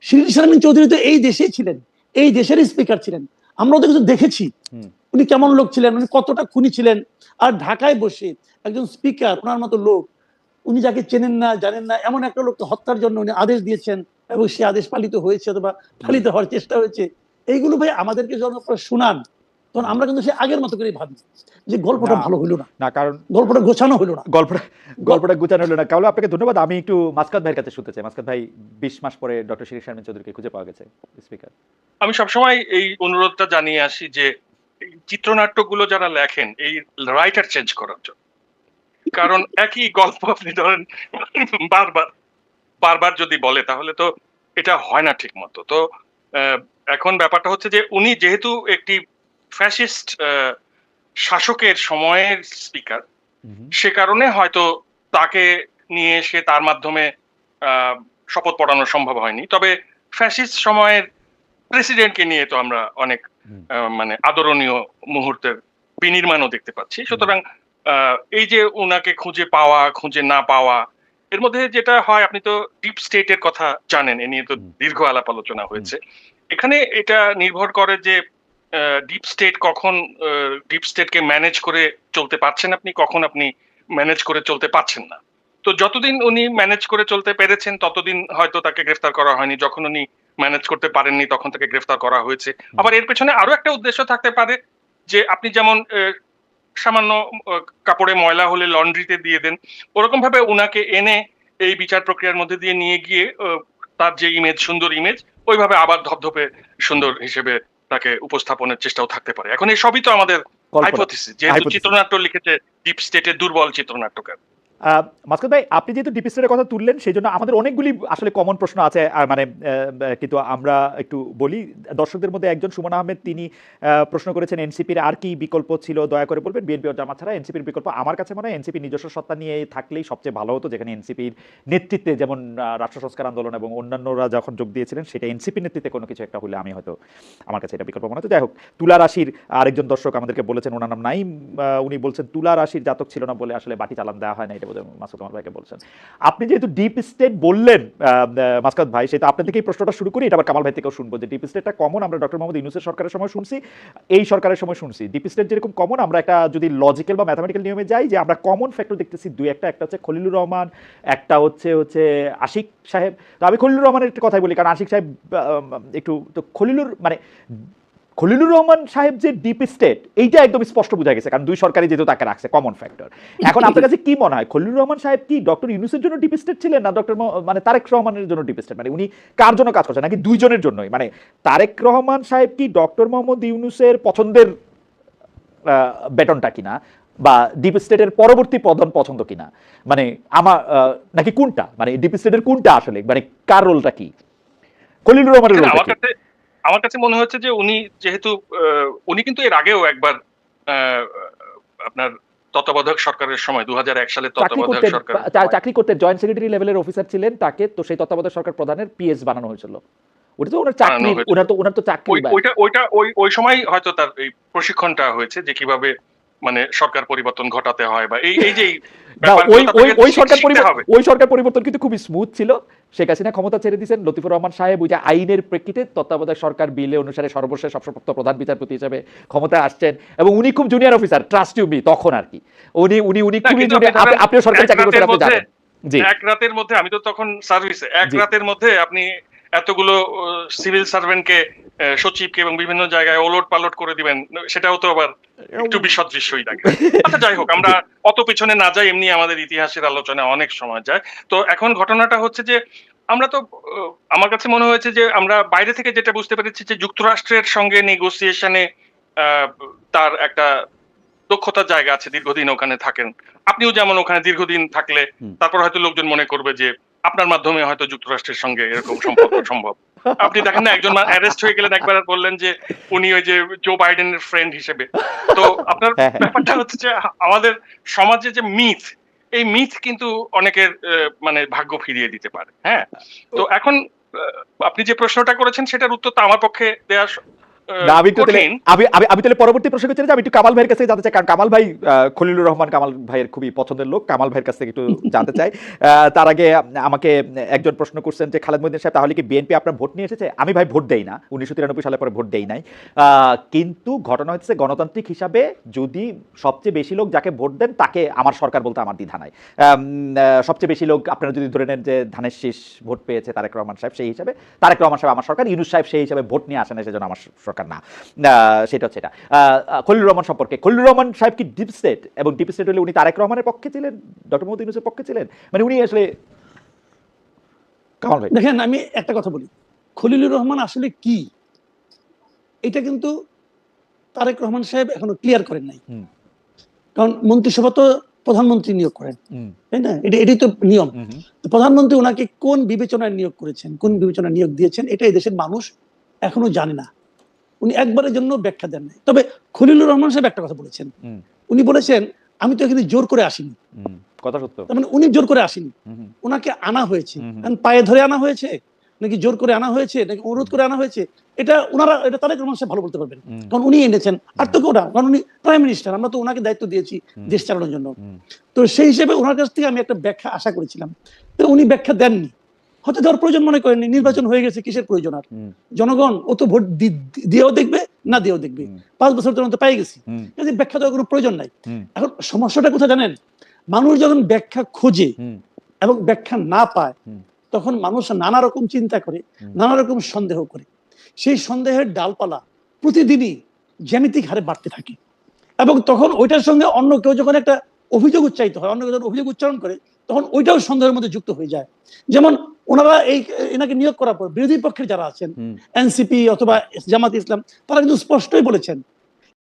শিরীন শারমিন চৌধুরী তো এই দেশেই ছিলেন, এই দেশের স্পিকার ছিলেন, আমরা তো কিছু দেখেছি উনি কেমন লোক ছিলেন, উনি কতটা খুনি ছিলেন। আর ঢাকায় বসে একজন স্পিকার, ওনার মতো লোক, উনি যাকে চেনেন না জানেন না এমন একটা লোককে হত্যার জন্য উনি আদেশ দিয়েছেন এবং সে আদেশ পালিত হয়েছে অথবা পালিত হওয়ার চেষ্টা হয়েছে। এইগুলো ভাই আমাদেরকে যখন শোনান তখন আমরা কিন্তু সে আগের মতো করে ভাবি যে গল্পটা ভালো হলো না, না কারণ গল্পটা গোছানো হলো না, গল্পটা গুছানো হলো না। কাউলা, আপনাকে ধন্যবাদ। আমি একটু মাসকাত ভাইয়ের কাছে শুনতে চাই। মাসকাত ভাই, 20 মাস পরে ডক্টর শিরীন শারমিন চৌধুরীকে খুঁজে পাওয়া গেছে স্পিকার। আমি সবসময় এই অনুরোধটা জানিয়ে আসি যে চিত্রনাট্যগুলো যারা লেখেন এই রাইটার চেঞ্জ করার জন্য, কারণ একই গল্প আপনি ধরেন বারবার বারবার যদি বলে তাহলে তো এটা হয় না ঠিক মতো। তো এখন ব্যাপারটা হচ্ছে যে উনি যেহেতু একটি ফ্যাসিস্ট শাসকের সময়ের স্পিকার, সে কারণে হয়তো তাকে নিয়ে এসে তার মাধ্যমে শপথ পড়ানো সম্ভব হয়নি। তবে ফ্যাসিস্ট সময়ের প্রেসিডেন্টকে নিয়ে তো আমরা অনেক মানে আদরণীয় মুহূর্তের বিনির্মাণও দেখতে পাচ্ছি। সুতরাং এই যে উনাকে খুঁজে পাওয়া খুঁজে না পাওয়া, এর মধ্যে যেটা হয়, আপনি তো ডিপ স্টেটের কথা জানেন, এ নিয়ে তো দীর্ঘ আলাপ আলোচনা হয়েছে। এখানে এটা নির্ভর করে যে ডিপ স্টেট কখন ডিপ স্টেটকে ম্যানেজ করে চলতে পারছেন আপনি, কখন আপনি ম্যানেজ করে চলতে পারছেন না। তো যতদিন উনি ম্যানেজ করে চলতে পেরেছেন ততদিন হয়তো তাকে গ্রেফতার করা হয়নি, যখন উনি ম্যানেজ করতে পারেননি তখন তাকে গ্রেফতার করা হয়েছে। আবার এর পেছনে আরো একটা উদ্দেশ্য থাকতে পারে, যে আপনি যেমন সামান্য কাপড়ে ময়লা হলে লন্ড্রিতে দিয়ে দেন, ওরকম ভাবে উনাকে এনে এই বিচার প্রক্রিয়ার মধ্যে দিয়ে নিয়ে গিয়ে তার যে ইমেজ, সুন্দর ইমেজ, ওইভাবে আবার ধপধপে সুন্দর হিসেবে তাকে উপস্থাপনের চেষ্টাও থাকতে পারে। এখন এই সবই তো আমাদের হাইপোথিসিস, যেহেতু চিত্রনাট্য লিখেছে ডিপ স্টেটের দুর্বল চিত্রনাট্যকার। মাসকাত ভাই, আপনি যেহেতু ডিপ স্টেটের কথা তুললেন, সেই জন্য আমাদের অনেকগুলি আসলে কমন প্রশ্ন আছে, মানে কিন্তু আমরা একটু বলি। দর্শকদের মধ্যে একজন সুমন আহমেদ, তিনি প্রশ্ন করেছেন এনসিপির আর কি বিকল্প ছিল, দয়া করে বলবেন। বিএনপি ও জামাত ছাড়া এনসিপির বিকল্প আমার কাছে মনে হয় এনসিপি নিজস্ব সত্তা নিয়ে থাকলেই সবচেয়ে ভালো হতো, যেখানে এনসিপির নেতৃত্বে যেমন রাষ্ট্র সংস্কার আন্দোলন এবং অন্যান্যরা যখন যোগ দিয়েছিলেন, সেটা এনসিপির নেতৃত্বে কোনো কিছু একটা হলে আমি হয়তো, আমার কাছে এটা বিকল্প মনে হতো। যাই হোক, তুলা রাশির আরেকজন দর্শক আমাদেরকে বলেছেন, ওনার নাম নাইম, উনি বলছেন তুলা রাশির জাতক ছিল না বলে আসলে বাটি চালান দেওয়া হয় না, এটা বোধহয় মাসুদ আমার ভাইকে বলছেন। আপনি যেহেতু ডিপ স্টেট বললেন মাসকাত ভাই, সেটা আপনার থেকেই প্রশ্নটা শুরু করি, এটা আবার কামাল ভাই থেকেও শুনবো। যে ডিপ স্টেটটা কমন আমরা ডক্টর মোহাম্মদ ইউনূসের সরকারের সময় শুনছি, এই সরকারের সময় শুনছি। ডিপ স্টেট যেরকম কমন, আমরা একটা যদি লজিক্যাল বা ম্যাথমেটিক্যাল নিয়মে যাই, যে আমরা কমন ফ্যাক্টর দেখতেছি দুই একটা হচ্ছে খলিলুর রহমান, একটা হচ্ছে আশিক সাহেব। তো আমি খলিলুর রহমানের একটা কথাই বলি, কারণ আশিক সাহেব একটু তো খলিলুর রহমান সাহেব যে ডিপ স্টেট, এইটা একদম স্পষ্ট বোঝা গেছে, কারণ দুই সরকারই যেহেতু তাকে রাখছে, কমন ফ্যাক্টর। এখন আপনার কাছে কি মনে হয়, খলিলুর রহমান সাহেব কি ডক্টর ইউনূসের জন্য ডিপ স্টেট ছিলেন, না ডক্টর মানে তারেক রহমানের জন্য ডিপ স্টেট? মানে উনি কার জন্য কাজ করছেন, নাকি দুইজনের জন্যই? মানে তারেক রহমান সাহেব কি ডক্টর মোহাম্মদ ইউনূসের পছন্দের বেটনটা কিনা, বা ডিপ স্টেটের পরবর্তী প্রধান পছন্দ কিনা, মানে আমার নাকি কোনটা, মানে ডিপ স্টেটের কোনটা আসলে, মানে কার রোলটা কি, খলিলুর রহমানের রোলটা কি? আমার কাছে মনে হচ্ছে যে উনি যেহেতু উনি কিন্তু এর আগেও একবার আপনার তত্ত্বাবধায়ক সরকারের সময় 2001 সালে তত্ত্বাবধায়ক সরকার চাকরি করতেন, জয়েন্ট সেক্রেটারি লেভেলের অফিসার ছিলেন, তাকে তো সেই তত্ত্বাবধায়ক সরকার প্রধানের পিএস বানানো হয়েছিল। ওটা তো ওনার চাকরি, ওনার তো চাকরি। ওইটা ওই সময় হয়তো তার এই প্রশিক্ষণটা হয়েছে যে কিভাবে মানে সরকার পরিবর্তন ঘটাতে হয়, বা এই যে ওই সরকার পরিবর্তন কিন্তু খুবই স্মুথ ছিল। শেখ হাসিনা ক্ষমতা ছেড়ে দিয়েছেন, লতিফুর রহমান সাহেব ওই যে আইনের প্রেক্ষিতে তত্ত্বাবধায়ক সরকার বিলে অনুসারে সর্বশেষ অবসরপ্রাপ্ত প্রধান বিচারপতি হিসেবে ক্ষমতায় আসছেন, এবং উনি খুব junior officer, trust you me, তখন আর কি উনি খুবই জুনিয়র। আপনিও সরকারি চাকরি করতেন, আপনি জানেন। জি, এক রাতের মধ্যে, আমি তো তখন সার্ভিসে, এক রাতের মধ্যে আপনি এতগুলো সিভিল সার্ভেন্টকে, সচিবকে এবং বিভিন্ন জায়গায় ওলট পালট করে দিবেন, সেটাও তো আবার একটু বিশদ দৃশ্যই থাকে। আচ্ছা, যাই হোক, আমরা অত পেছনে না যাই, এমনি আমাদের ইতিহাসের আলোচনা অনেক সময় যায়। তো এখন ঘটনাটা হচ্ছে যে আমরা তো, আমার কাছে মনে হয়েছে যে আমরা বাইরে থেকে যেটা বুঝতে পেরেছি যে যুক্তরাষ্ট্রের সঙ্গে নেগোসিয়েশনে তার একটা দক্ষতার জায়গা আছে, দীর্ঘদিন ওখানে থাকেন। আপনিও যেমন ওখানে দীর্ঘদিন থাকলে তারপর হয়তো লোকজন মনে করবে যে আপনার মাধ্যমে হয়তো যুক্তরাষ্ট্রের সঙ্গে এরকম সম্পর্ক সম্ভব। আপনি দেখেন না, একজন অ্যারেস্ট হয়ে গেলেন, একবার বললেন যে উনি ওই যে জো বাইডেনের ফ্রেন্ড হিসেবে। তো আপনার ব্যাপারটা হচ্ছে যে আমাদের সমাজে যে মিথ, এই মিথ কিন্তু অনেকের মানে ভাগ্য ফিরিয়ে দিতে পারে। হ্যাঁ, তো এখন আপনি যে প্রশ্নটা করেছেন সেটার উত্তর তো আমার পক্ষে দেওয়া না, আমি একটু তাহলে কঠিন। আমি তাহলে পরবর্তী প্রশ্ন চলে যাই। আমি একটু কামাল ভাইয়ের কাছে জানতে চাই, কারণ কামাল ভাই খলিলুর রহমান কামাল ভাইয়ের খুবই পছন্দের লোক। কামাল ভাইয়ের কাছ থেকে একটু জানতে চাই। তার আগে আমাকে একজন প্রশ্ন করছেন যে খালেদ মহিউদ্দিন সাহেব, তাহলে কি বিএনপি আপনার ভোট নিয়ে এসেছে? আমি ভাই ভোট দেই না, 1993 সালের পরে ভোট দেই নাই। কিন্তু ঘটনা হচ্ছে গণতান্ত্রিক হিসাবে যদি সবচেয়ে বেশি লোক যাকে ভোট দেন তাকে আমার সরকার বলতে আমার দ্বিধা নাই। সবচেয়ে বেশি লোক আপনারা যদি ধরে নেন যে ধানের শীষ ভোট পেয়েছে তারেক রহমান সাহেব, সেই হিসাবে তারেক রহমান সাহেব আমার সরকার, ইউনূস সাহেব সেই হিসাবে ভোট নিয়ে আসে না, সেজন্য আমার সরকার না। সেটা হচ্ছে এটা। খলিলুর রহমান সম্পর্কে, খলিলুর রহমান সাহেব কি ডিপ স্টেট? এবং ডিপ স্টেট হলে উনি তারেক রহমানের পক্ষে ছিলেন, ডক্টর মোহাম্মদ ইউনূসের পক্ষে ছিলেন? মানে উনি আসলে, কামাল ভাই দেখেন, আমি একটা কথা বলি, খলিলুর রহমান আসলে কি এটা কিন্তু তারেক রহমান সাহেব এখনো ক্লিয়ার করেন নাই। কারণ মন্ত্রিসভা তো প্রধানমন্ত্রী নিয়োগ করেন, তাই না? এটাই তো নিয়ম। প্রধানমন্ত্রী ওনাকে কোন বিবেচনায় নিয়োগ করেছেন, কোন বিবেচনায় নিয়োগ দিয়েছেন, এটা এই দেশের মানুষ এখনো জানে না। উনি একবারের জন্য ব্যাখ্যা দেন নাই। তবে খলিলুর রহমান সাহেব একটা কথা বলেছেন, উনি বলেছেন আমি তো এখানে জোর করে আসিনি। কথা সত্য। তার মানে উনি জোর করে আসেনি, ওনাকে আনা হয়েছে। পায়ে ধরে আনা হয়েছে নাকি জোর করে আনা হয়েছে নাকি অনুরোধ করে আনা হয়েছে, এটা তারেক রহমান সাহেব ভালো বলতে পারবেন, কারণ উনি এনেছেন। আর তো কেউ না, কারণ উনি প্রাইম মিনিস্টার, আমরা তো ওনাকে দায়িত্ব দিয়েছি দেশ চালানোর জন্য। তো সেই হিসেবে ওনার কাছ থেকে আমি একটা ব্যাখ্যা আশা করেছিলাম, তো উনি ব্যাখ্যা দেননি, হয়তো দেওয়ার প্রয়োজন মনে করেননি। নির্বাচন হয়ে গেছে, কিসের প্রয়োজন আর? জনগণ ও তো ভোট দিয়েও দেখবে, না দিয়েও দেখবে। 5 বছর তো পেয়ে গেছি, কাজে ব্যাখ্যা দেওয়ার কোনো প্রয়োজন নাই। এখন সমস্যাটা কোথায় জানেন? মানুষ যখন ব্যাখ্যা খোঁজে এবং ব্যাখ্যা না পায়, তখন মানুষ নানা রকম চিন্তা করে, নানা রকম সন্দেহ করে। সেই সন্দেহের ডালপালা প্রতিদিনই জ্যামিতিক হারে বাড়তে থাকে, এবং তখন ওইটার সঙ্গে অন্য কেউ যখন একটা অভিযোগ উচ্চারিত হয়, অন্য কেউ যখন অভিযোগ উচ্চারণ করে, তখন ওইটাও সন্দেহের মধ্যে যুক্ত হয়ে যায়। যেমন ওনারা এনাকে নিয়োগ করার পর বিরোধী পক্ষের যারা আছেন, এনসিপি অথবা জামাত ইসলাম, তারা কিন্তু স্পষ্টই বলেছেন